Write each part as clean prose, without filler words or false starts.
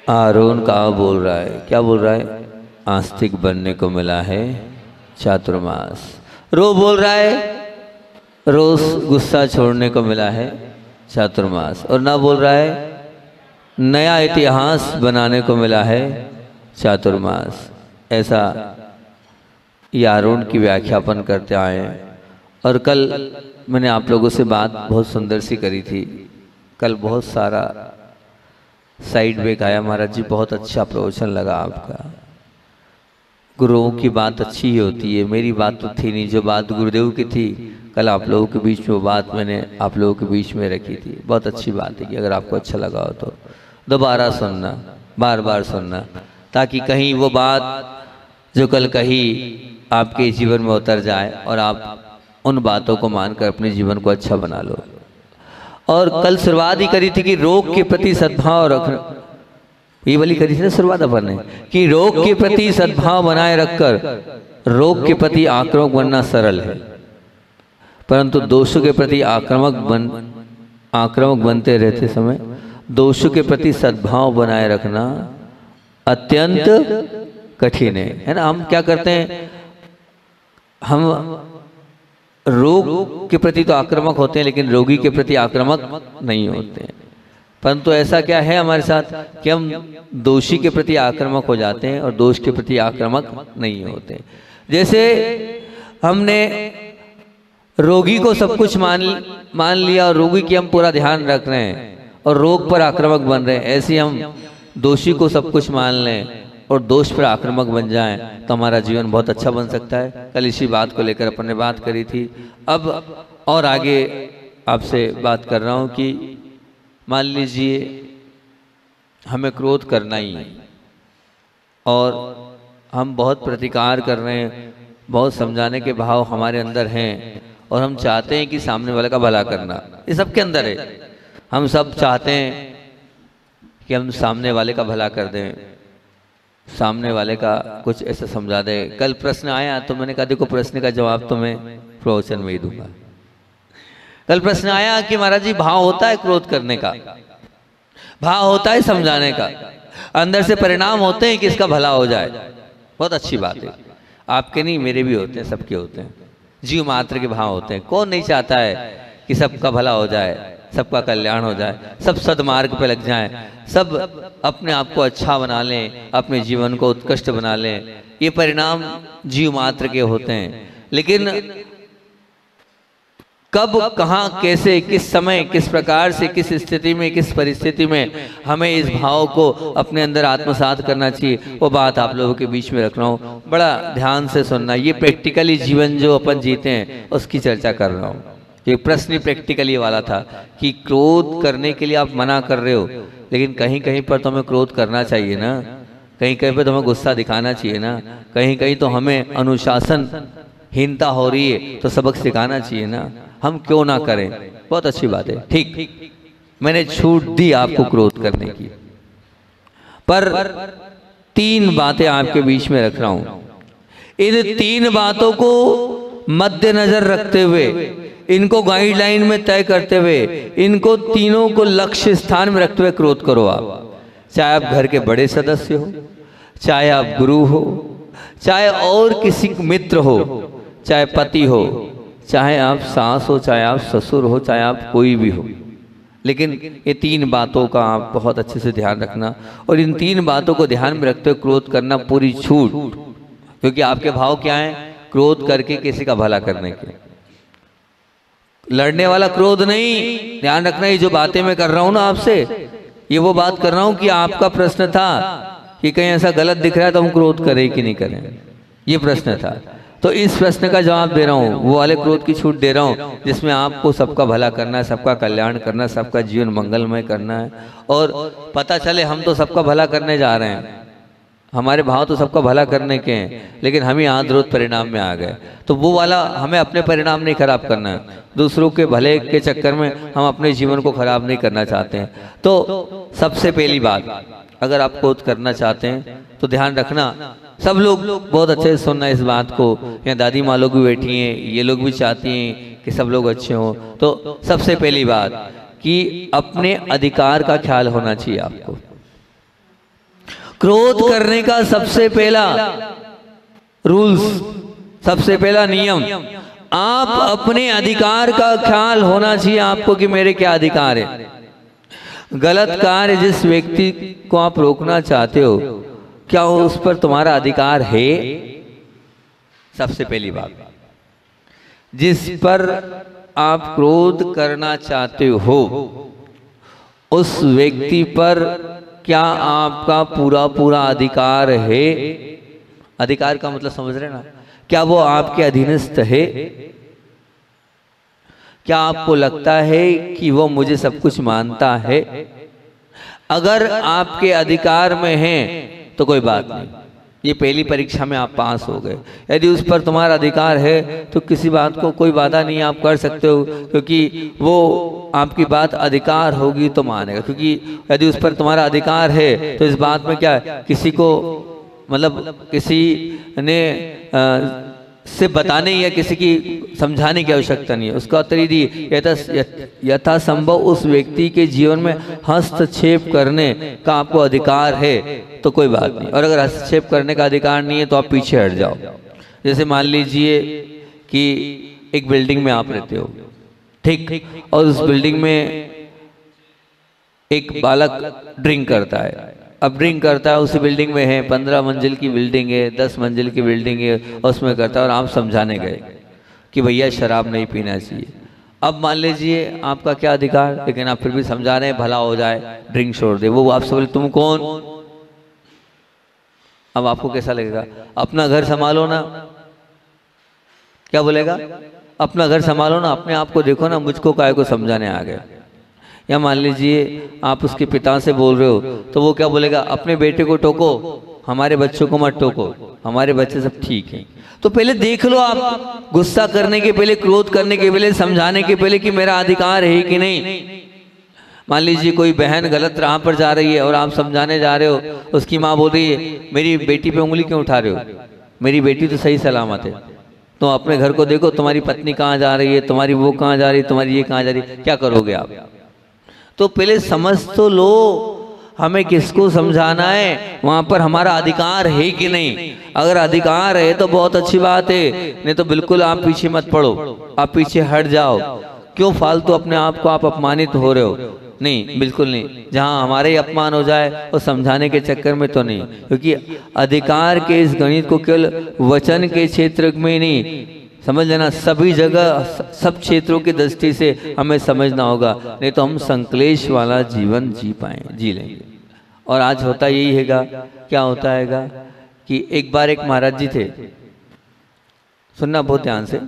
आरोन कहाँ बोल रहा है, क्या बोल रहा है? आस्तिक बनने को मिला है चातुर्मास। रो बोल रहा है रोज गुस्सा छोड़ने को मिला है चातुर्मास। और ना बोल रहा है नया इतिहास बनाने को मिला है चातुर्मास। ऐसा ये आरोन की व्याख्यापन करते आए हैं। और कल मैंने आप लोगों से बात बहुत सुंदर सी करी थी। कल बहुत सारा साइड बैक आया, महाराज जी बहुत अच्छा प्रवचन लगा आपका। गुरुओं की बात अच्छी ही होती है, मेरी बात तो थी नहीं, जो बात गुरुदेव की थी कल आप लोगों के बीच में वो बात मैंने आप लोगों के बीच में रखी थी। बहुत अच्छी बात है कि अगर आपको अच्छा लगा हो तो दोबारा सुनना, बार बार सुनना, ताकि कहीं वो बात जो कल कही आपके जीवन में उतर जाए और आप उन बातों को मानकर अपने जीवन को अच्छा बना लो। और कल शुरुआत ही करी थी कि रोग के प्रति सद्भाव रखना, ये वाली करी थी ना शुरुआत अपन ने, कि रोग के प्रति सद्भाव बनाए रखकर रोग के प्रति आक्रामक बनना सरल है, परंतु दोषों के प्रति आक्रामक बनते रहते समय दोषों के प्रति सद्भाव बनाए रखना अत्यंत कठिन है ना। हम क्या करते हैं, हम रोग के प्रति तो आक्रामक होते हैं लेकिन रोगी के प्रति आक्रामक नहीं होते हैं। परंतु ऐसा क्या है हमारे साथ कि हम दोषी के प्रति आक्रामक हो जाते हैं और दोष के प्रति आक्रामक नहीं होते। जैसे हमने रोगी को सब कुछ मान लिया और रोगी की हम पूरा ध्यान रख रहे हैं और रोग पर आक्रामक बन रहे हैं, ऐसे हम दोषी को सब कुछ मान लें और दोष पर आक्रामक बन जाएं तो हमारा जीवन बहुत अच्छा बन सकता है। कल इसी बात को लेकर अपन ने बात करी थी। अब और आगे आपसे बात कर रहा हूं कि मान लीजिए हमें क्रोध करना ही है और हम बहुत प्रतिकार कर रहे हैं, बहुत समझाने के भाव हमारे अंदर हैं और हम चाहते हैं कि सामने वाले का भला करना, ये सबके अंदर है। हम सब चाहते हैं कि हम सामने वाले का भला कर दें, सामने वाले का कुछ ऐसा समझा दे। कल प्रश्न आया तो मैंने कहा देखो प्रश्न का जवाब तो मैं प्रवचन में ही दूंगा। कल प्रश्न आया कि महाराज जी भाव होता है क्रोध करने का, भाव होता है समझाने का, अंदर से परिणाम होते हैं कि इसका भला हो जाए। बहुत अच्छी बात है, आपके नहीं मेरे भी होते हैं, सबके होते हैं, जीव मात्र के भाव होते हैं। कौन नहीं चाहता है कि सबका भला हो जाए, सबका कल्याण हो जाए, सब सद्मार्ग पे लग जाएं, सब अपने आप को अच्छा बना लें, अपने जीवन को उत्कृष्ट बना लें। ये परिणाम जीव मात्र के होते हैं। लेकिन कब, कहाँ, कैसे, किस समय, किस प्रकार से, किस स्थिति में, किस परिस्थिति में हमें इस भाव को अपने अंदर आत्मसात करना चाहिए, वो बात आप लोगों के बीच में रख रहा हूँ। बड़ा ध्यान से सुनना। ये प्रैक्टिकली जीवन जो अपन जीते हैं उसकी चर्चा कर रहा हूँ। ये प्रश्न प्रैक्टिकली वाला था कि क्रोध करने के लिए आप मना कर रहे हो, लेकिन कहीं कहीं पर तो हमें क्रोध करना चाहिए ना, कहीं कहीं पर तो हमें गुस्सा दिखाना चाहिए ना, कहीं कहीं तो हमें अनुशासनहीनता हो रही है तो सबक सिखाना चाहिए ना। हम क्यों ना करें, बहुत अच्छी बात है। ठीक, मैंने छूट दी आपको क्रोध करने की, पर 3 बातें आपके बीच में रख रहा हूं। इन 3 बातों को मद्देनजर रखते हुए, इनको गाइडलाइन में तय करते हुए, इनको तीनों को लक्ष्य स्थान में रखते हुए क्रोध करो आप। चाहे आप घर के बड़े सदस्य हो, चाहे आप गुरु हो, चाहे और किसी मित्र हो, चाहे पति हो, चाहे आप सास हो, चाहे आप ससुर हो, चाहे आप कोई भी हो, लेकिन ये 3 बातों का आप बहुत अच्छे से ध्यान रखना। और इन 3 बातों को ध्यान में रखते हुए क्रोध करना पूरी छूट, क्योंकि आपके भाव क्या हैं? क्रोध करके किसी का भला करने के, लड़ने वाला क्रोध नहीं। ध्यान रखना, ये जो बातें मैं कर रहा हूं ना आपसे, ये वो बात कर रहा हूं कि आपका प्रश्न था कि कहीं ऐसा गलत दिख रहा है तो हम क्रोध करें कि नहीं करें, ये प्रश्न था। तो इस प्रश्न का जवाब दे रहा हूँ, वो वाले क्रोध की छूट दे रहा हूँ जिसमें आपको सबका भला करना है, सबका कल्याण करना है, सबका जीवन मंगलमय करना है। और पता चले हम तो सबका भला करने जा रहे हैं, हमारे भाव तो सबका भला करने के हैं, लेकिन हम ही आंध्रोत परिणाम में आ गए, तो वो वाला हमें अपने परिणाम नहीं खराब करना है। दूसरों के भले के चक्कर में हम अपने जीवन को खराब नहीं करना चाहते हैं। तो सबसे पहली बात, अगर आप क्रोध करना चाहते हैं तो ध्यान रखना, सब लोग बहुत अच्छे से सुनना इस बात को। यहाँ दादी माँ लोग भी बैठी हैं, ये लोग भी चाहती हैं कि सब लोग अच्छे हों। तो सबसे पहली बात कि अपने अधिकार का ख्याल होना चाहिए आपको। क्रोध करने का सबसे पहला रूल्स, सबसे पहला नियम, आप अपने अधिकार का ख्याल होना चाहिए आपको कि मेरे क्या अधिकार है। गलत कार्य जिस व्यक्ति को आप रोकना चाहते हो, क्या उस पर तुम्हारा अधिकार है? सबसे पहली बात, जिस पर आप क्रोध करना चाहते हो उस व्यक्ति पर क्या आपका पूरा पूरा अधिकार है? अधिकार का मतलब समझ रहे ना, क्या वो आपके अधीनस्थ है? क्या आपको लगता है कि वो मुझे सब कुछ मानता है? अगर आपके अधिकार में है तो कोई बात नहीं, ये पहली परीक्षा में आप पास हो गए। यदि उस पर तुम्हारा अधिकार है तो किसी बात को कोई बाधा नहीं, आप कर सकते हो, क्योंकि वो आपकी बात अधिकार होगी तो मानेगा। क्योंकि यदि उस पर तुम्हारा अधिकार है तो इस बात में क्या किसी को मतलब किसी ने से बताने या किसी की समझाने की आवश्यकता नहीं है। उसका उत्तर दी यथासंभव उस व्यक्ति के जीवन में हस्तक्षेप करने का आपको अधिकार है तो कोई बात नहीं, और अगर हस्तक्षेप करने का अधिकार नहीं है तो आप पीछे हट जाओ। जैसे मान लीजिए कि एक बिल्डिंग में आप रहते हो, ठीक, और उस बिल्डिंग में एक बालक ड्रिंक करता है। अब ड्रिंक करता है, उसी बिल्डिंग में है, 15 मंजिल की बिल्डिंग है, 10 मंजिल की बिल्डिंग है, उसमें करता है, और आप समझाने गए कि भैया शराब नहीं पीना चाहिए। अब मान लीजिए आपका क्या अधिकार, लेकिन आप फिर भी समझा रहे हैं भला हो जाए, ड्रिंक छोड़ दे। वो आपसे बोले तुम कौन? अब आपको कैसा लगेगा? अपना घर संभालो ना, क्या बोलेगा? अपना घर संभालो ना, अपने आप को देखो ना, मुझको काय को समझाने आ गए। या मान लीजिए आप उसके पिता से बोल रहे हो तो वो क्या बोलेगा? अपने बेटे को टोको, हमारे बच्चों को मत टोको, हमारे बच्चे सब ठीक हैं। तो पहले देख लो आप, गुस्सा करने के पहले, क्रोध करने के पहले, समझाने के पहले कि मेरा अधिकार है कि नहीं। मान लीजिए कोई बहन गलत राह पर जा रही है और आप समझाने जा रहे हो, उसकी माँ बोल रही है मेरी बेटी पे उंगली क्यों उठा रहे हो, मेरी बेटी तो सही सलामत है। तो अपने घर को देखो, तुम्हारी पत्नी कहाँ जा रही है, तुम्हारी वो कहाँ जा रही है, तुम्हारी ये कहाँ जा रही है, क्या करोगे आप? तो पहले समझ तो लो हमें किसको समझाना है, वहां पर हमारा अधिकार है कि नहीं। अगर अधिकार है तो बहुत अच्छी बात है, नहीं तो बिल्कुल आप पीछे मत पड़ो, आप पीछे हट जाओ। क्यों फालतू अपने आप को आप अपमानित हो रहे हो? नहीं, बिल्कुल नहीं। जहां हमारे ही अपमान हो जाए और समझाने के चक्कर में तो नहीं, क्योंकि अधिकार के इस गणित को केवल वचन के क्षेत्र में नहीं, समझ लेना सभी जगह, सब क्षेत्रों की दृष्टि से हमें समझना होगा, नहीं तो हम संक्लेश वाला जीवन जी लेंगे। और आज होता यही हैगा, क्या होता हैगा कि एक बार एक महाराज जी थे, सुनना बहुत ध्यान से।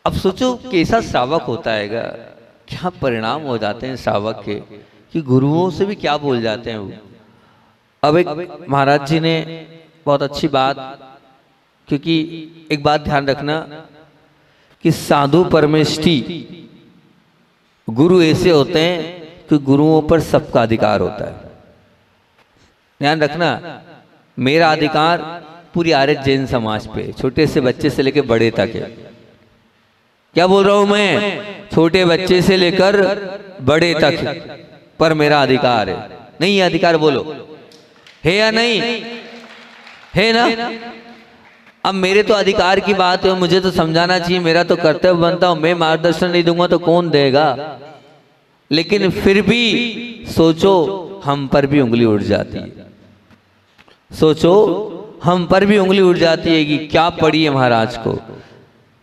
अब सोचो कैसा श्रावक होता हैगा, क्या परिणाम हो जाते हैं श्रावक के, कि गुरुओं से भी क्या बोल जाते हैं वो। अब एक महाराज जी ने बहुत अच्छी बात, क्योंकि एक बात ध्यान रखना कि साधु परमेष्ठी गुरु ऐसे होते हैं कि गुरुओं पर सबका अधिकार होता है। ध्यान रखना, मेरा अधिकार पूरी आर्य जैन समाज पे, छोटे से बच्चे से लेकर बड़े तक है। क्या बोल रहा हूं मैं? छोटे बच्चे से लेकर बड़े तक पर मेरा अधिकार है। नहीं है अधिकार? बोलो है या नहीं है ना? अब मेरे तो अधिकार की बात है, मुझे तो समझाना चाहिए, मेरा तो कर्तव्य बनता हूं। मैं मार्गदर्शन नहीं दूंगा तो कौन देगा? लेकिन फिर भी सोचो हम पर भी उंगली उठ जाती है, सोचो हम पर भी उंगली उठ जाती है कि क्या पड़ी है महाराज को।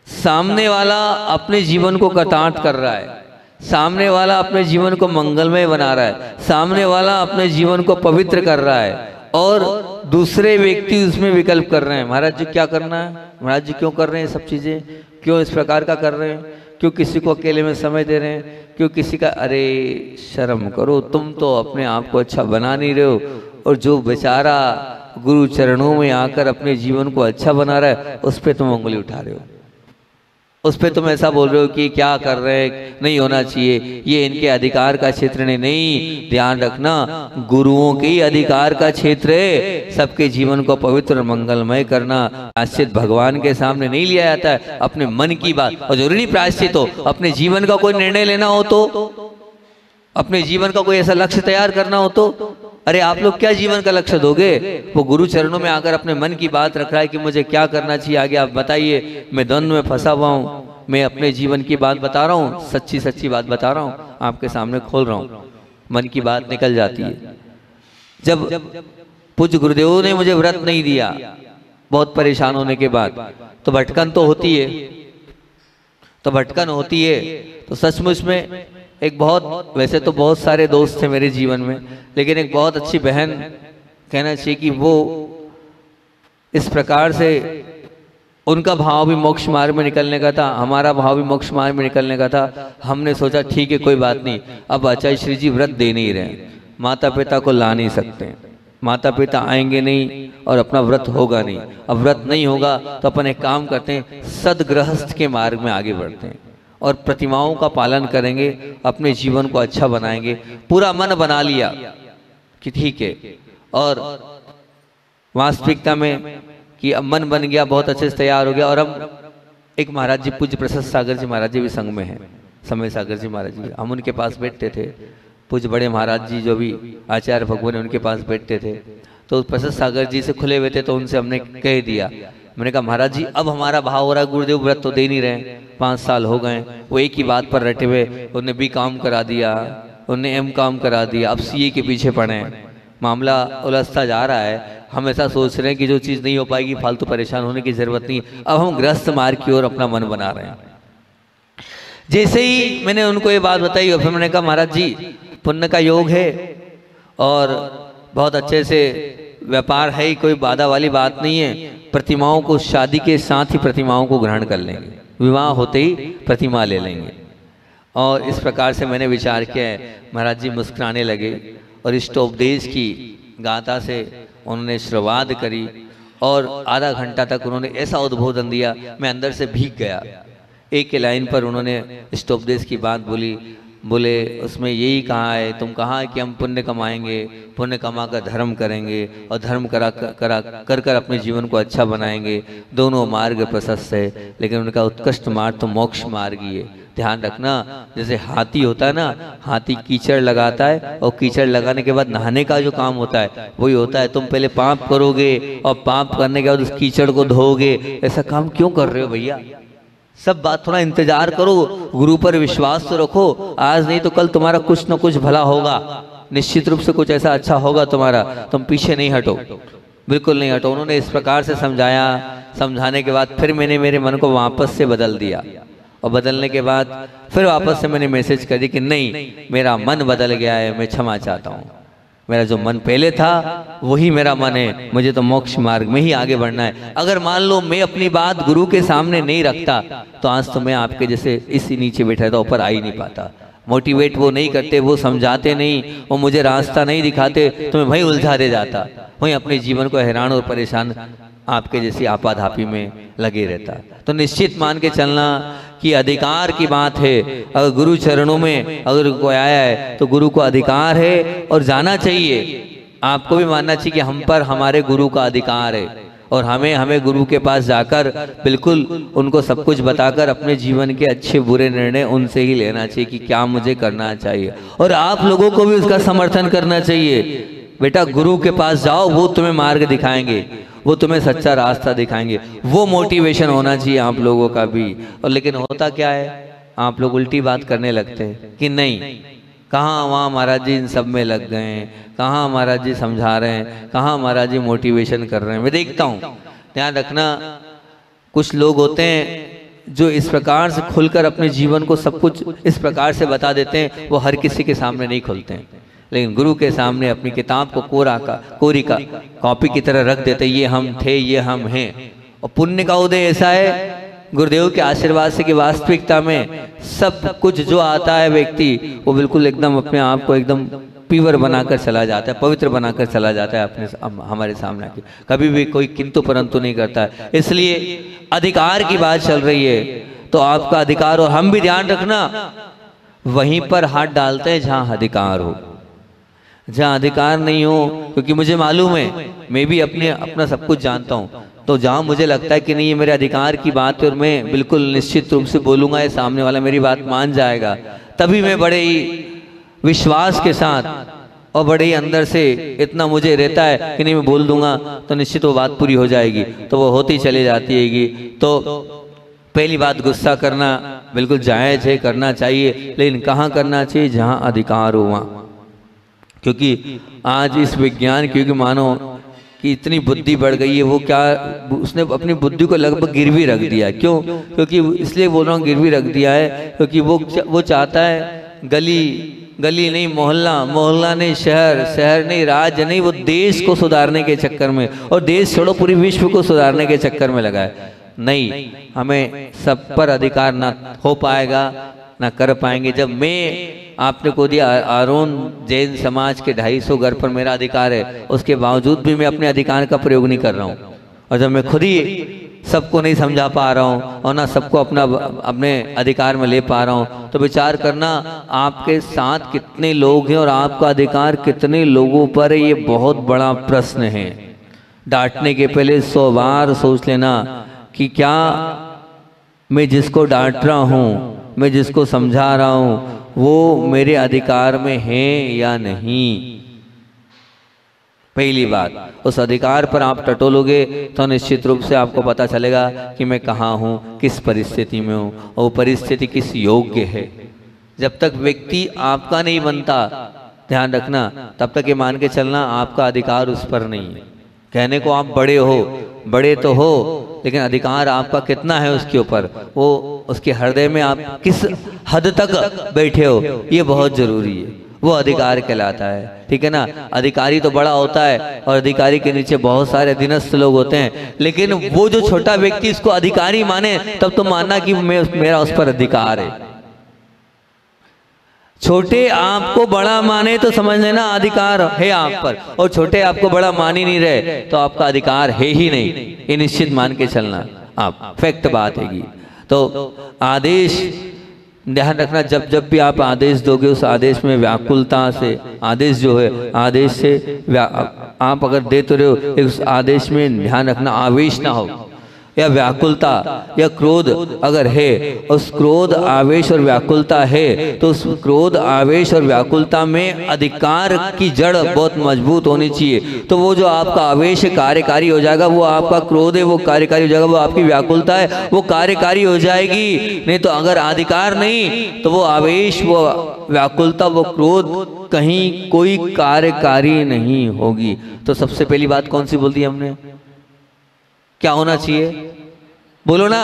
सामने वाला अपने जीवन को कटाट कर रहा है, सामने वाला अपने जीवन को मंगलमय बना रहा है, सामने वाला अपने जीवन को पवित्र कर रहा है, और दूसरे व्यक्ति उसमें विकल्प कर रहे हैं। महाराज जी क्या करना है? महाराज जी क्यों कर रहे हैं सब चीजें? क्यों इस प्रकार का कर रहे हैं? क्यों किसी को अकेले में समय दे रहे हैं? क्यों किसी का? अरे शर्म करो, तुम तो अपने आप को अच्छा बना नहीं रहे हो, और जो बेचारा गुरु चरणों में आकर अपने जीवन को अच्छा बना रहा है उस पर तुम उंगली उठा रहे हो, उस पर तुम ऐसा बोल रहे हो कि क्या कर रहे हैं, नहीं होना चाहिए, ये इनके अधिकार का क्षेत्र नहीं। ध्यान रखना, गुरुओं के ही अधिकार का क्षेत्र है सबके जीवन को पवित्र और मंगलमय करना। प्रायश्चित भगवान के सामने नहीं लिया जाता है, अपने मन की बात। और जरूरी नहीं प्रायश्चित हो, अपने जीवन का कोई निर्णय लेना हो तो, अपने जीवन का कोई ऐसा लक्ष्य तैयार करना हो तो अरे आप लोग क्या जीवन का लक्ष्य दोगे? वो गुरु चरणों में आकर अपने मन की बात रख रहा है कि मुझे क्या करना चाहिए आगे, आप बताइए। मैं द्वंद्व में फंसा हुआ हूँ, मैं अपने जीवन की बात बता रहा हूँ, सच्ची सच्ची बात बता रहा हूँ, आपके सामने खोल रहा हूँ, मन की बात निकल जाती है। जब पूज्य गुरुदेवों ने मुझे व्रत नहीं दिया, बहुत परेशान होने के बाद, तो भटकन तो होती है, तो भटकन होती है। तो सचमुच में एक बहुत, वैसे तो बहुत सारे दोस्त थे मेरे जीवन में, लेकिन एक बहुत अच्छी बहन, कहना चाहिए कि वो इस प्रकार से, उनका भाव भी मोक्ष मार्ग में निकलने का था, हमारा भाव भी मोक्ष मार्ग में निकलने का था। हमने सोचा ठीक है कोई बात नहीं, अब आचार्य श्री जी व्रत दे नहीं रहे, माता पिता को ला नहीं सकते, माता पिता आएंगे नहीं और अपना व्रत होगा नहीं। अब व्रत नहीं होगा तो अपन एक काम करते हैं, सदगृहस्थ के मार्ग में आगे बढ़ते हैं और प्रतिमाओं का पालन करेंगे, अपने जीवन को अच्छा बनाएंगे। पूरा मन बना लिया कि ठीक है, और वास्तविकता में कि अब मन बन गया, बहुत अच्छे से तैयार हो गया। और हम एक महाराज जी, पूज्य प्रशस्त सागर जी महाराज जी भी संग में हैं, समय सागर जी महाराज जी, हम उनके पास बैठते थे। पूज्य बड़े महाराज जी जो भी आचार्य भगवान, उनके पास बैठते थे। तो प्रशस्त सागर जी से खुले हुए थे, तो उनसे हमने कह दिया, मैंने कहा महाराज जी अब हमारा भाव हो रहा है, गुरुदेव व्रत तो दे नहीं रहे, 5 साल हो गए, वो एक ही बात पर रटे हुए, उन्होंने बी काम करा दिया, उन्होंने एम काम करा दिया, अब सीए के पीछे पड़े हैं, मामला उलझता जा रहा है। हम ऐसा सोच रहे हैं कि जो चीज़ नहीं हो पाएगी, फालतू परेशान होने की जरूरत नहीं, अब हम गृहस्थ मार्ग की ओर अपना मन बना रहे हैं। जैसे ही मैंने उनको ये बात बताई, और फिर मैंने कहा महाराज जी पुण्य का योग है और बहुत अच्छे से व्यापार है ही, कोई बाधा वाली बात नहीं है, प्रतिमाओं को शादी के साथ ही प्रतिमाओं को ग्रहण कर लेंगे, विवाह होते ही प्रतिमा ले लेंगे। और इस प्रकार से मैंने विचार किया है। महाराज जी मुस्कुराने लगे और इष्टोपदेश की गाथा से उन्होंने शुरुआत करी, और आधा घंटा तक उन्होंने ऐसा उद्बोधन दिया, मैं अंदर से भीग गया। एक लाइन पर उन्होंने इष्टोपदेश की बात बोली, बोले उसमें यही कहा है, तुम कहा है कि हम पुण्य कमाएंगे, पुण्य कमा कर धर्म करेंगे और धर्म कर कर अपने जीवन को अच्छा बनाएंगे, दोनों मार्ग प्रशस्त है, लेकिन उनका उत्कृष्ट मार्ग तो मोक्ष मार्ग ही है। ध्यान रखना, जैसे हाथी होता है ना, हाथी कीचड़ लगाता है और कीचड़ लगाने के बाद नहाने का जो काम होता है वही होता है। तुम पहले पाप करोगे और पाप करने के बाद उस कीचड़ को धोओगे, ऐसा काम क्यों कर रहे हो भैया? सब बात थोड़ा इंतजार करो, गुरु पर विश्वास तो रखो, आज नहीं तो कल तुम्हारा कुछ न कुछ भला होगा, निश्चित रूप से कुछ ऐसा अच्छा होगा तुम्हारा, तुम पीछे नहीं हटो, बिल्कुल नहीं हटो। उन्होंने इस प्रकार से समझाया, समझाने के बाद फिर मैंने मेरे मन को वापस से बदल दिया, और बदलने के बाद फिर वापस से मैंने मैसेज कर दी कि नहीं, मेरा मन बदल गया है, मैं क्षमा चाहता हूँ, मेरा जो मन पहले था वही मेरा मन है, मुझे तो मोक्ष मार्ग में ही आगे बढ़ना है। अगर मान लो मैं अपनी बात गुरु के सामने नहीं रखता तो आज तो मैं आपके जैसे इसी नीचे बैठा था, ऊपर आ ही नहीं पाता। मोटिवेट वो नहीं करते, वो समझाते नहीं, वो मुझे रास्ता नहीं दिखाते, तो मैं वहीं उलझा दे जाता, वहीं अपने जीवन को हैरान और परेशान आपके जैसी आपाधापी में लगे रहता। तो निश्चित मान के चलना कि अधिकार की बात है, अगर गुरु चरणों में अगर कोई आया है तो गुरु को अधिकार है और जाना चाहिए। आपको भी मानना चाहिए कि हम पर हमारे गुरु का अधिकार है, और हमें गुरु के पास जाकर बिल्कुल उनको सब कुछ बताकर अपने जीवन के अच्छे बुरे निर्णय उनसे ही लेना चाहिए कि क्या मुझे करना चाहिए। और आप लोगों को भी उसका समर्थन करना चाहिए। बेटा गुरु के पास जाओ, वो तुम्हें मार्ग दिखाएंगे, वो तुम्हें सच्चा रास्ता दिखाएंगे, वो मोटिवेशन होना चाहिए आप लोगों का भी। और लेकिन होता क्या है, आप लोग उल्टी बात करने लगते हैं कि नहीं, कहाँ वहाँ महाराज जी इन सब में लग गए हैं, कहाँ महाराज जी समझा रहे हैं, कहाँ महाराज जी मोटिवेशन कर रहे हैं। मैं देखता हूँ, ध्यान रखना, कुछ लोग होते हैं जो इस प्रकार से खुलकर अपने जीवन को सब कुछ इस प्रकार से बता देते हैं, वो हर किसी के सामने नहीं खुलते हैं, लेकिन गुरु के सामने अपनी किताब को कोरी का कॉपी की तरह रख देते, ये हम थे, ये हम हैं। और पुण्य का उदय ऐसा है गुरुदेव के आशीर्वाद से कि वास्तविकता में सब कुछ जो आता है व्यक्ति, वो बिल्कुल एकदम अपने आप को एकदम पीवर बनाकर चला जाता है, पवित्र बनाकर चला जाता है अपने हमारे सामने की, कभी भी कोई किंतु परंतु नहीं करता है। इसलिए अधिकार की बात चल रही है तो आपका अधिकार, और हम भी ध्यान रखना वहीं पर हाथ डालते हैं जहां अधिकार हो, जहां अधिकार नहीं हो, क्योंकि मुझे मालूम है, मैं भी अपना सब कुछ जानता हूं, तो जहां मुझे लगता है कि नहीं ये मेरे अधिकार की बात है और मैं बिल्कुल निश्चित रूप से बोलूंगा, ये सामने वाला मेरी बात मान जाएगा, तभी मैं बड़े ही विश्वास के साथ और बड़े ही अंदर से इतना मुझे रहता है कि नहीं मैं बोल दूंगा तो निश्चित वो बात पूरी हो जाएगी, तो वो होती चली जाती हैगी। तो पहली बात, गुस्सा करना बिल्कुल जायज़ है, करना चाहिए, लेकिन कहाँ करना चाहिए? जहाँ अधिकार हो वहाँ। क्योंकि आज इस विज्ञान, क्योंकि मानो कि इतनी बुद्धि बढ़ गई है, वो क्या, उसने अपनी बुद्धि को लगभग गिरवी रख दिया है। क्यों? क्योंकि इसलिए बोल रहा हूँ गिरवी रख दिया है, क्योंकि वो चाहता है गली गली नहीं मोहल्ला, मोहल्ला नहीं शहर, शहर नहीं राज्य नहीं, वो देश को सुधारने के चक्कर में, और देश छोड़ो पूरी विश्व को सुधारने के चक्कर में लगा है। नहीं, हमें सब पर अधिकार ना हो पाएगा, ना कर पाएंगे। जब मैं आपने को दिया आरोन जैन समाज के 250 घर पर मेरा अधिकार है, उसके बावजूद भी मैं अपने अधिकार का प्रयोग नहीं कर रहा हूँ। और जब मैं खुद ही सबको नहीं समझा पा रहा हूँ और ना सबको अपने अधिकार में ले पा रहा हूँ, तो विचार करना आपके साथ कितने लोग हैं और आपका अधिकार कितने लोगों पर है, ये बहुत बड़ा प्रश्न है। डांटने के पहले 100 बार सोच लेना कि क्या मैं जिसको डांट रहा हूँ, मैं जिसको समझा रहा हूँ, वो मेरे अधिकार में है या नहीं। पहली बात, उस अधिकार पर आप टटोलोगे तो निश्चित रूप से आपको पता चलेगा कि मैं कहाँ हूँ, किस परिस्थिति में हूँ, और वो परिस्थिति किस योग्य है। जब तक व्यक्ति आपका नहीं बनता, ध्यान रखना, तब तक ये मान के चलना आपका अधिकार उस पर नहीं है। कहने को आप बड़े हो, बड़े तो हो, लेकिन अधिकार आपका कितना है उसके ऊपर, वो उसके हृदय में आप किस हद तक बैठे हो, ये बहुत जरूरी है। वो अधिकार कहलाता है, ठीक है ना। अधिकारी तो बड़ा होता है और अधिकारी के नीचे बहुत सारे अधीनस्थ लोग होते हैं, लेकिन वो जो छोटा व्यक्ति इसको अधिकारी माने, तब तो मानना कि मेरा उस पर अधिकार है। छोटे आपको बड़ा माने तो समझ लेना अधिकार है आप पर, और छोटे आपको बड़ा मान ही नहीं रहे तो आपका अधिकार है ही नहीं, ये निश्चित मान के चलना आप, फैक्ट बात है। तो आदेश ध्यान रखना, जब जब भी आप आदेश दोगे उस आदेश में व्याकुलता से, आदेश जो है आदेश से आप अगर देते रहे हो, उस आदेश में ध्यान रखना आवेश ना हो, या व्याकुलता या क्रोध अगर है, उस क्रोध आवेश और व्याकुलता है, तो उस क्रोध आवेश और व्याकुलता में अधिकार की जड़ बहुत मजबूत होनी चाहिए। तो वो जो आपका आवेश कार्यकारी हो जाएगा, वो आपका क्रोध है वो कार्यकारी हो जाएगा, वो आपकी व्याकुलता है वो कार्यकारी हो जाएगी। नहीं तो अगर अधिकार नहीं तो वो आवेश, वो व्याकुलता, वो क्रोध कहीं कोई कार्यकारी नहीं होगी। तो सबसे पहली बात कौन सी बोल दी हमने? क्या होना चाहिए? बोलो ना,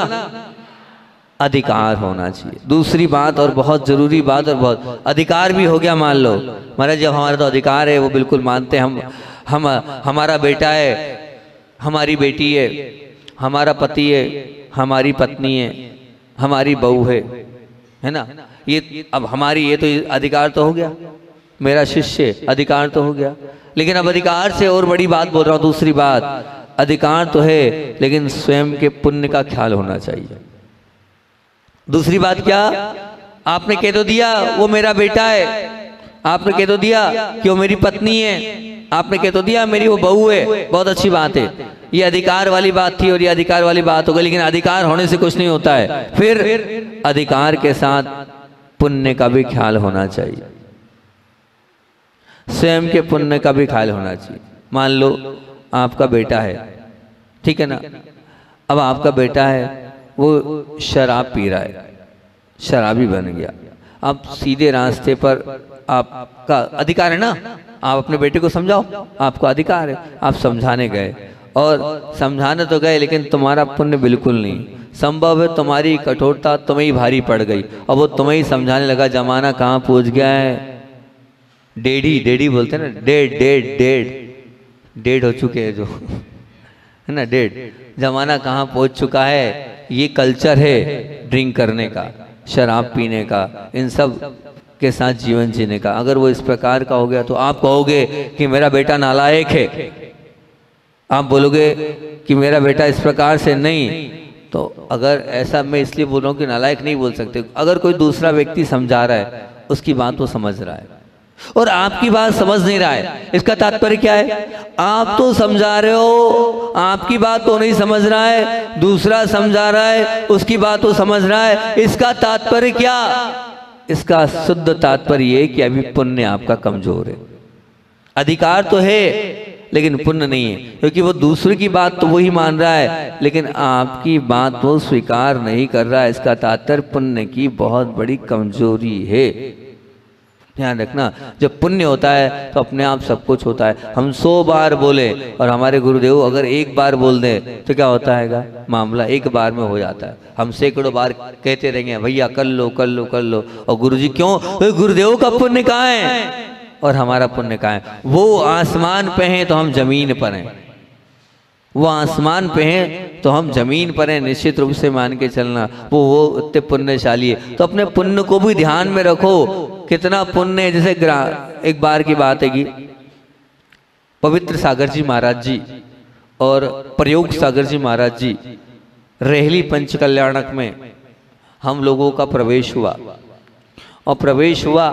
अधिकार होना चाहिए। दूसरी बात और बहुत जरूरी बात, और बहुत अधिकार भी हो गया, मान लो महाराज जब हमारा तो अधिकार है वो बिल्कुल मानते हैं हम हमारा बेटा है, हमारी बेटी है, हमारा पति है, हमारी पत्नी है, हमारी बहू है ना, ये अब हमारी, ये तो अधिकार तो हो गया, मेरा शिष्य अधिकार तो हो गया। लेकिन अब अधिकार से और बड़ी बात बोल रहा हूँ, दूसरी बात, अधिकार तो है लेकिन स्वयं के पुण्य का ख्याल होना चाहिए। दूसरी बात क्या? आपने कह तो दिया वो मेरा बेटा है, आपने कह तो दिया कि वो मेरी पत्नी है, आपने कह तो दिया मेरी वो बहू है, बहुत अच्छी बात है, ये अधिकार वाली बात थी और ये अधिकार वाली बात हो गई। लेकिन अधिकार होने से कुछ नहीं होता है, फिर अधिकार के साथ पुण्य का भी ख्याल होना चाहिए, स्वयं के पुण्य का भी ख्याल होना चाहिए। मान लो आपका बेटा है, ठीक है ना, अब आपका बेटा है वो शराब पी रहा है, शराबी बन गया, अब सीधे रास्ते पर आपका अधिकार है ना, आप अपने बेटे को समझाओ, आपका अधिकार है, आप समझाने गए और समझाने तो गए, लेकिन तुम्हारा पुण्य बिल्कुल नहीं, संभव है तुम्हारी कठोरता तुम्हें ही भारी पड़ गई और वो तुम्हें ही समझाने लगा, जमाना कहाँ पहुँच गया है, डेढ़ी डेढ़ी बोलते हैं ना, डेढ़ हो चुके हैं जो है ना, डेढ़, जमाना कहाँ पहुँच चुका है, ये कल्चर है ड्रिंक करने का, शराब पीने का, इन सब के साथ जीवन जीने का। अगर वो इस प्रकार का हो गया तो आप कहोगे कि मेरा बेटा नालायक है, आप बोलोगे कि मेरा बेटा इस प्रकार से नहीं, तो अगर ऐसा, मैं इसलिए बोल रहा हूँ कि नालायक नहीं बोल सकते, अगर कोई दूसरा व्यक्ति समझा रहा है उसकी बात वो समझ रहा है और आपकी बात समझ नहीं रहा है, इसका तात्पर्य क्या है? आप तो समझा रहे हो, आपकी बात तो नहीं समझ रहा है, दूसरा समझा रहा है उसकी बात तो समझ रहा है, इसका तात्पर्य क्या? इसका शुद्ध तात्पर्य ये कि अभी पुण्य आपका कमजोर है, अधिकार तो है लेकिन पुण्य नहीं है, क्योंकि वो दूसरे की बात तो वही मान रहा है लेकिन आपकी बात वो स्वीकार नहीं कर रहा है। इसका तात्पर्य पुण्य की बहुत बड़ी कमजोरी है। ध्यान रखना, जब पुण्य होता है तो अपने आप सब कुछ होता है। हम 100 बार बोले और हमारे गुरुदेव अगर एक बार बोल दें तो क्या होता है, मामला एक बार में हो जाता है। हम सैकड़ों बार कहते रहेंगे भैया कर लो कर लो कर लो, और गुरुजी क्यों, गुरुदेव का पुण्य कहाँ है और हमारा पुण्य कहाँ है? वो आसमान पे हैं तो हम जमीन पर हैं, वो आसमान पे हैं तो हम जमीन पर हैं। निश्चित रूप से मान के चलना वो इतने पुण्यशाली है। तो अपने पुण्य को भी ध्यान में रखो, कितना पुण्य है। जैसे एक बार की बात है कि पवित्र सागर जी महाराज जी और प्रयोग सागर जी महाराज जी रेहली पंचकल्याणक में हम लोगों का प्रवेश हुआ, और प्रवेश हुआ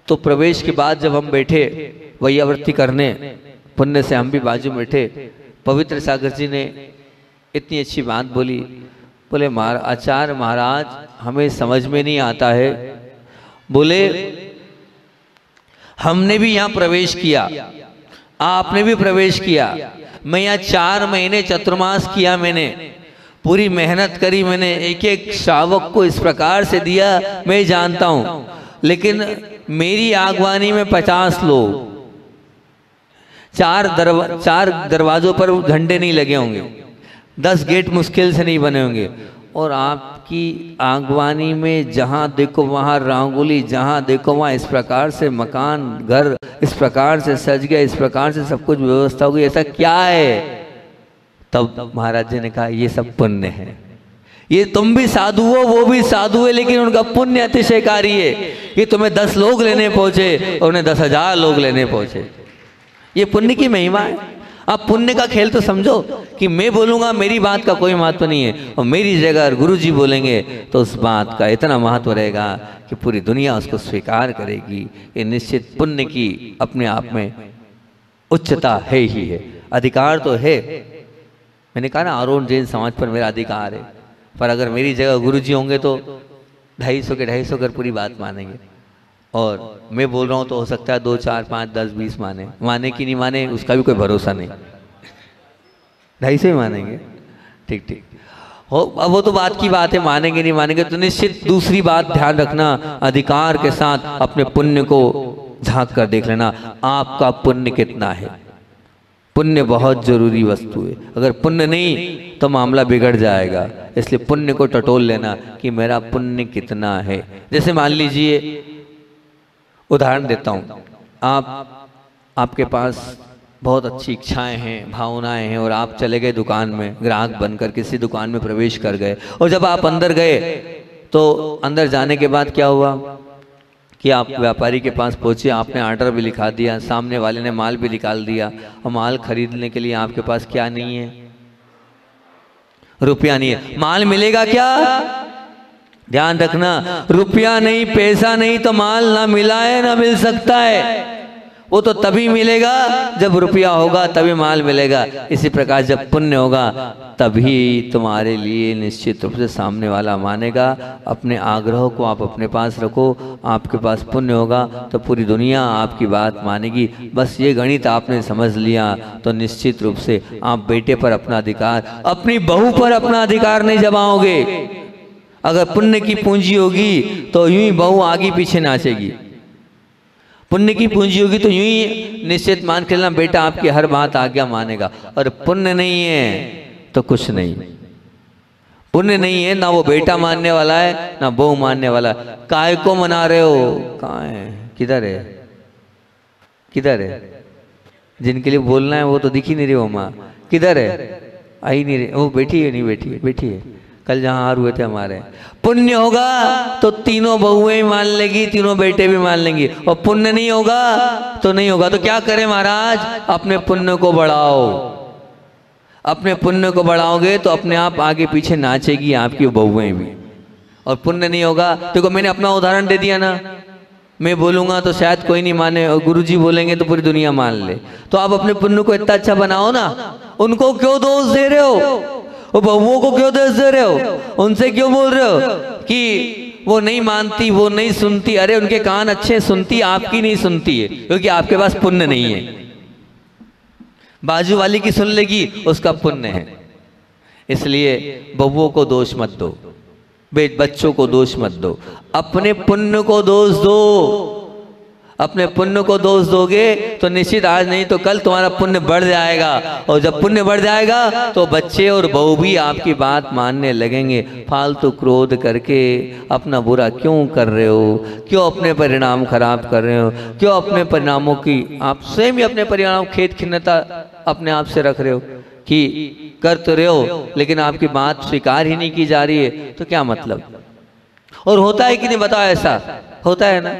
तो प्रवेश के बाद जब हम बैठे वैयावृत्ति करने, पुण्य से हम भी बाजू में बैठे, पवित्र सागर जी ने इतनी अच्छी बात बोली, बोले आचार्य महाराज हमें समझ में नहीं आता है, बोले हमने भी यहाँ प्रवेश किया, आपने भी प्रवेश किया, मैं यहाँ 4 महीने चतुर्मास किया, मैंने पूरी मेहनत करी, मैंने एक एक श्रावक को इस प्रकार से दिया, मैं जानता हूँ, लेकिन मेरी आगवानी में 50 लोग, 4 दरवाजों पर झंडे नहीं लगे होंगे, 10 गेट मुश्किल से नहीं बने होंगे, और आपकी आगवानी में जहाँ देखो वहाँ रंगोली, जहाँ देखो वहाँ इस प्रकार से मकान घर इस प्रकार से सज गया, इस प्रकार से सब कुछ व्यवस्था हो गई, ऐसा क्या है? तब महाराज जी ने कहा ये सब पुण्य है। ये तुम भी साधु हो, वो भी साधु है, लेकिन उनका पुण्य अतिशयकारी है। ये तुम्हें 10 लोग लेने पहुंचे और उन्हें 10,000 लोग लेने पहुंचे। ये पुण्य की महिमा है। आप पुण्य का खेल तो समझो कि मैं बोलूंगा मेरी बात का कोई महत्व नहीं है, और मेरी जगह गुरु जी बोलेंगे तो उस बात का इतना महत्व रहेगा कि पूरी दुनिया उसको स्वीकार करेगी। ये निश्चित पुण्य की अपने आप में उच्चता है ही है। अधिकार तो है, मैंने कहा ना आरोन जैन समाज पर मेरा अधिकार है, पर अगर मेरी जगह गुरु जी होंगे तो 250 के 250 कर पूरी बात मानेंगे, और मैं बोल रहा हूँ तो हो सकता है 2, 4, 5, 10, 20 माने कि नहीं माने उसका भी कोई भरोसा नहीं, 250 ही मानेंगे। ठीक ठीक हो, अब वो तो बात की बात है, मानेंगे नहीं मानेंगे। तो निश्चित दूसरी बात ध्यान रखना, अधिकार के साथ अपने पुण्य को झांक कर देख लेना, आपका पुण्य कितना है। पुण्य बहुत जरूरी वस्तु है, अगर पुण्य नहीं तो मामला बिगड़ जाएगा। इसलिए पुण्य को टटोल लेना कि मेरा पुण्य कितना है। जैसे मान लीजिए, उदाहरण देता हूँ, आपके पास बहुत अच्छी इच्छाएं हैं, भावनाएं हैं, और आप चले गए दुकान में, ग्राहक बनकर किसी दुकान में प्रवेश कर गए, और जब आप अंदर गए तो अंदर जाने के बाद क्या हुआ कि आप व्यापारी के पास पहुंचे, आपने ऑर्डर भी लिखा दिया, सामने वाले ने माल भी निकाल दिया, और माल खरीदने के लिए आपके पास क्या नहीं है, रुपया नहीं है। माल मिलेगा क्या? ध्यान रखना, रुपया नहीं, पैसा नहीं तो माल ना मिला है ना मिल सकता है। वो तो तभी मिलेगा जब रुपया होगा, तभी माल मिलेगा। इसी प्रकार जब पुण्य होगा तभी तुम्हारे लिए निश्चित रूप से सामने वाला मानेगा। अपने आग्रह को आप अपने पास रखो, आपके पास पुण्य होगा तो पूरी दुनिया आपकी बात मानेगी। बस ये गणित आपने समझ लिया तो निश्चित रूप से आप बेटे पर अपना अधिकार, अपनी बहू पर अपना अधिकार नहीं जमाओगे। अगर पुण्य की पूंजी होगी तो यूं ही बहू आगे पीछे नाचेगी, पुण्य की पूंजी होगी तो यूं ही निश्चित मान के चलना बेटा आपकी हर बात आज्ञा मानेगा। और पुण्य नहीं है तो कुछ नहीं, पुण्य नहीं है ना वो बेटा मानने वाला है ना बहू मानने वाला। काय को मना रहे हो? कहाँ है, किधर है, किधर है? जिनके लिए बोलना है वो तो दिख ही नहीं रही हो माँ, किधर है? आई नहीं रही, वो बैठी है, नहीं बैठी है, बैठी है। कल जहाँ हार हुए थे हमारे, पुण्य होगा तो तीनों बहुएं मान लेगी, तीनों बेटे भी मान लेंगी, और पुण्य नहीं होगा तो नहीं होगा। तो क्या करें महाराज? अपने पुण्य को बढ़ाओ। अपने पुण्य को बढ़ाओगे तो अपने आप आगे पीछे नाचेगी आपकी बहुएं भी। और पुण्य नहीं होगा, देखो मैंने अपना उदाहरण दे दिया ना, मैं बोलूंगा तो शायद कोई नहीं माने, और गुरुजी बोलेंगे तो पूरी दुनिया मान ले। तो आप अपने पुण्य को इतना अच्छा बनाओ ना। उनको क्यों दोष दे रहे हो? वो बहुओं को क्यों दोष दे रहे हो? उनसे क्यों बोल रहे हो कि वो नहीं मानती, वो नहीं सुनती। अरे उनके कान अच्छे, सुनती, आपकी नहीं सुनती है क्योंकि आपके पास पुण्य नहीं है। बाजू वाली की सुन लेगी, उसका पुण्य है। इसलिए बबुओं को दोष मत दो, बच्चों को दोष मत दो, अपने पुण्य को दोष दो। अपने पुण्य को दोष दोगे तो निश्चित आज नहीं तो कल तुम्हारा पुण्य बढ़ जाएगा, और जब पुण्य बढ़ जाएगा तो बच्चे और बहू भी आपकी बात मानने लगेंगे। फालतू क्रोध करके अपना बुरा क्यों कर रहे हो? क्यों अपने परिणाम खराब कर रहे हो? क्यों अपने परिणामों की आप स्वयं ही अपने परिणाम खेद खिन्नता अपने आप से रख रहे हो कि कर तो रहे हो लेकिन आपकी बात स्वीकार ही नहीं की जा रही है, तो क्या मतलब? और होता है कि नहीं बताओ? ऐसा होता है ना,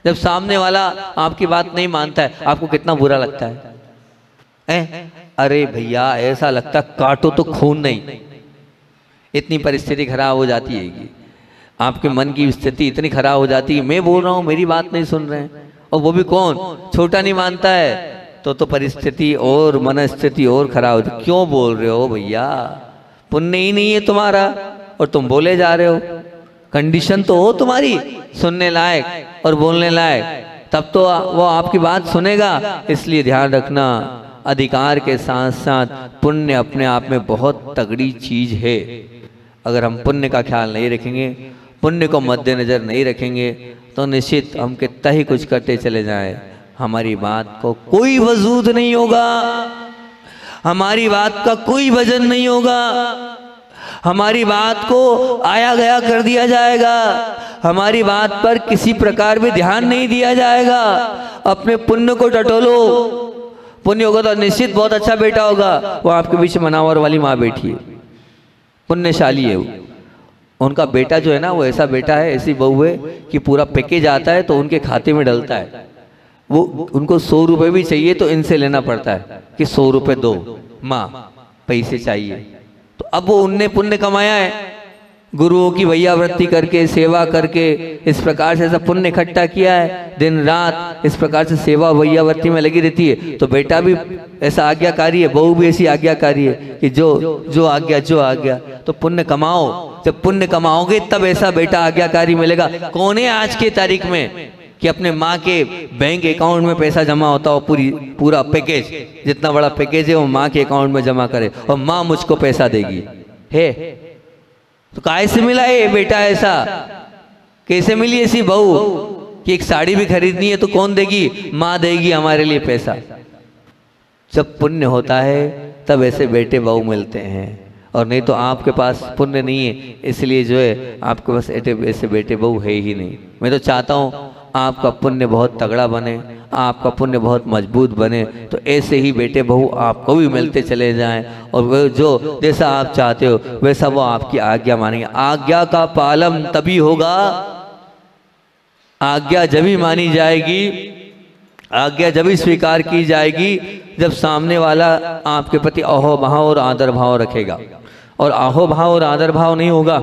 जब सामने वाला आपकी बात नहीं मानता है आपको कितना बुरा लगता है? अरे भैया ऐसा लगता काटो तो खून नहीं। इतनी परिस्थिति खराब हो जाती है कि आपके मन की स्थिति इतनी खराब हो जाती है, मैं बोल रहा हूं मेरी बात नहीं सुन रहे हैं, और वो भी कौन? छोटा नहीं मानता है, तो परिस्थिति और मन स्थिति और खराब होती। क्यों बोल रहे हो भैया? पुण्य ही नहीं है तुम्हारा और तुम बोले जा रहे हो। कंडीशन तो हो तुम्हारी सुनने लायक और बोलने लायक, तब तो वो आपकी बात सुनेगा। इसलिए ध्यान रखना, अधिकार के साथ साथ पुण्य अपने आप में बहुत तगड़ी चीज है। अगर हम पुण्य का ख्याल नहीं रखेंगे, पुण्य को मद्देनजर नहीं रखेंगे, तो निश्चित हम कितना ही कुछ करते चले जाएं, हमारी बात को कोई वजूद नहीं होगा, हमारी बात का कोई वजन नहीं होगा, हमारी बात को आया गया कर दिया जाएगा, हमारी बात पर किसी प्रकार भी ध्यान नहीं दिया जाएगा। अपने पुण्य को टटोलो, पुण्य होगा तो निश्चित बहुत अच्छा बेटा होगा। वो आपके बीच मनावर वाली माँ बैठी है, पुण्यशाली है वो। उनका बेटा जो है ना, वो ऐसा बेटा है, ऐसी बहू है कि पूरा पैकेज आता है तो उनके खाते में डलता है। वो उनको 100 रुपये भी चाहिए तो इनसे लेना पड़ता है कि 100 रुपये दो माँ, पैसे चाहिए। तो अब वो उनने पुण्य कमाया है, गुरुओं की वैयावृत्ति करके, सेवा करके, इस प्रकार से सब पुण्य इकट्ठा किया है। दिन रात इस प्रकार से सेवा वैयावृत्ति में लगी रहती है। तो बेटा भी ऐसा आज्ञाकारी है, बहू भी ऐसी आज्ञाकारी है कि जो आज्ञा। तो पुण्य कमाओो, जब पुण्य कमाओगे तब ऐसा बेटा आज्ञाकारी मिलेगा। कौन है आज के तारीख में कि अपने माँ के बैंक अकाउंट में पैसा जमा होता हो, पूरा पैकेज, जितना बड़ा पैकेज है वो माँ के अकाउंट में जमा करे और माँ मुझको पैसा देगी? है तो काहे से मिला है बेटा? ऐसा कैसे मिली ऐसी बहू कि एक साड़ी भी खरीदनी है तो कौन देगी? माँ देगी हमारे लिए पैसा। जब पुण्य होता है तब ऐसे बेटे बहू मिलते हैं, और नहीं तो आपके पास पुण्य नहीं है, इसलिए जो है आपके पास ऐसे बेटे बहू है ही नहीं। मैं तो चाहता हूँ आपका पुण्य बहुत तगड़ा बने, आपका पुण्य बहुत मजबूत बने, तो ऐसे ही बेटे बहू आपको भी मिलते चले जाएं, और वो जो जैसा आप चाहते हो वैसा वो आपकी आज्ञा मानेंगे। आज्ञा का पालन तभी होगा, आज्ञा जब ही मानी जाएगी, आज्ञा जब ही स्वीकार की जाएगी जब सामने वाला आपके प्रति अहोभाव और आदर भाव रखेगा। और अहोभाव और आदर भाव नहीं होगा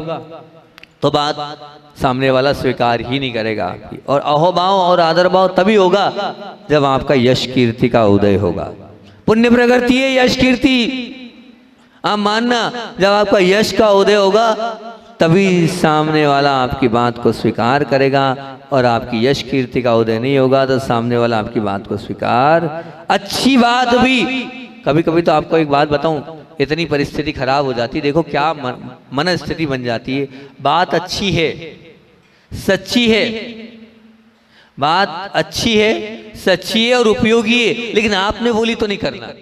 तो बात सामने वाला स्वीकार ही नहीं करेगा आपकी। और अहोभाव और आदर भाव तभी होगा जब आपका यश कीर्ति का उदय होगा। पुण्य प्रकृति है यश कीर्ति, आप मानना, जब आपका यश का उदय होगा तभी सामने वाला आपकी बात को स्वीकार करेगा, और आपकी यश कीर्ति का उदय नहीं होगा तो सामने वाला आपकी बात को स्वीकार। अच्छी बात भी, कभी कभी तो आपको एक बात बताऊं, इतनी परिस्थिति खराब हो जाती है, देखो क्या मन स्थिति बन जाती है। बात अच्छी है, सच्ची है, बात अच्छी है, सच्ची है और उपयोगी है, लेकिन आपने बोली तो नहीं करना।